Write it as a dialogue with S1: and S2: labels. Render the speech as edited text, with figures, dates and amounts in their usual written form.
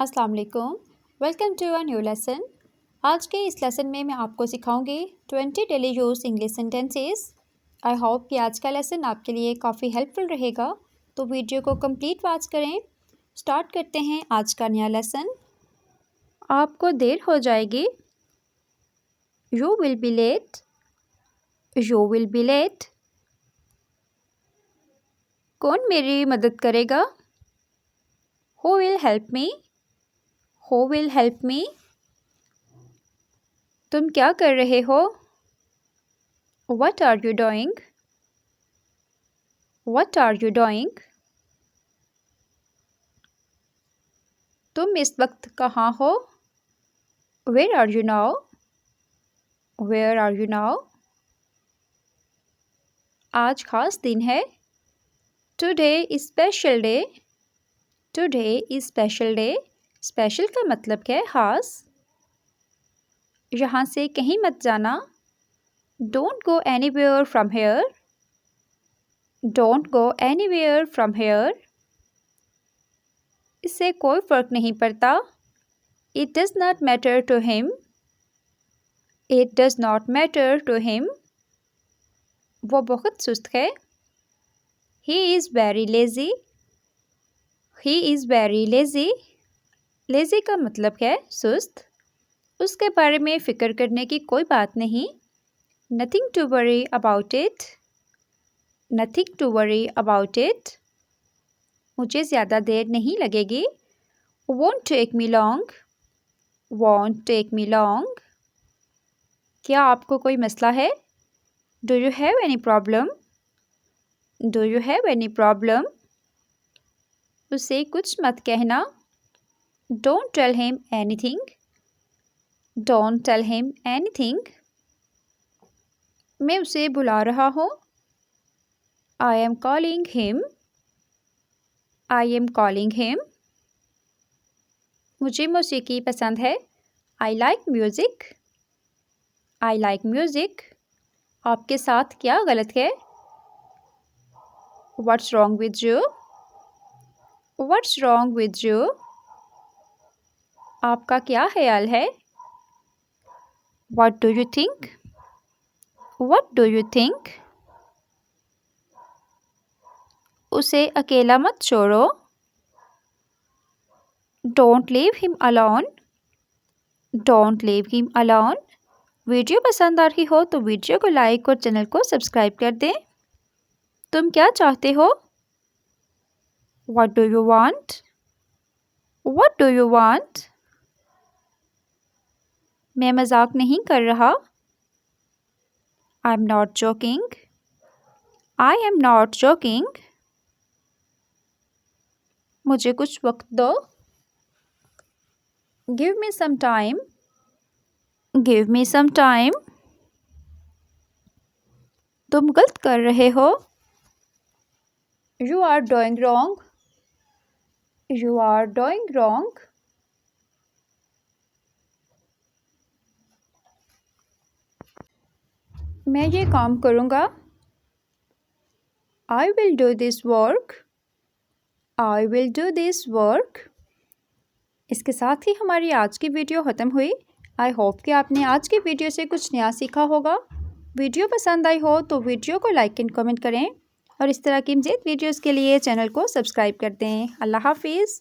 S1: अस्सलाम वालेकुम। Welcome to a new lesson. आज के इस लेसन में मैं आपको सिखाऊंगी 20 daily use English sentences. I hope कि आज का लेसन आपके लिए काफ़ी हेल्पफुल रहेगा, तो वीडियो को कंप्लीट वॉच करें। स्टार्ट करते हैं आज का नया लेसन। आपको देर हो जाएगी। You will be late. You will be late. कौन मेरी मदद करेगा? Who will help me? Who will help me? तुम क्या कर रहे हो? What are you doing? What are you doing? तुम इस वक्त कहाँ हो? Where are you now? Where are you now? आज खास दिन है। Today is special day. Today is special day. Special का मतलब क्या है? खास। यहाँ से कहीं मत जाना। Don't go anywhere from here. Don't go anywhere from here. इससे कोई फ़र्क नहीं पड़ता। It does not matter to him. It does not matter to him. वो बहुत सुस्त है। He is very lazy. He is very lazy. Lazy का मतलब है सुस्त। उसके बारे में फ़िक्र करने की कोई बात नहीं। Nothing to worry about it. Nothing to worry about it. मुझे ज़्यादा देर नहीं लगेगी। Won't take me long. Won't take me long. क्या आपको कोई मसला है? Do you have any problem? Do you have any problem? उसे कुछ मत कहना। Don't tell him anything. Don't tell him anything. मैं उसे बुला रहा हूँ। I am calling him. I am calling him. मुझे मौसीकी पसंद है। I like music. I like music. आपके साथ क्या गलत है? What's wrong with you? What's wrong with you? आपका क्या ख्याल है? What do you think? What do you think? उसे अकेला मत छोड़ो। Don't leave him alone. Don't leave him alone. Video पसंद आ रही हो तो वीडियो को लाइक और चैनल को सब्सक्राइब कर दें। तुम क्या चाहते हो? What do you want? What do you want? मैं मजाक नहीं कर रहा। I'm not joking. I am not joking. मुझे कुछ वक्त दो। Give me some time. Give me some time. तुम गलत कर रहे हो। You are doing wrong. You are doing wrong. मैं ये काम करूँगा। I will do this work. I will do this work. इसके साथ ही हमारी आज की वीडियो ख़त्म हुई। आई होप कि आपने आज की वीडियो से कुछ नया सीखा होगा। वीडियो पसंद आई हो तो वीडियो को लाइक एंड कमेंट करें और इस तरह की मज़ीद वीडियोज़ के लिए चैनल को सब्सक्राइब कर दें। अल्लाह हाफिज़।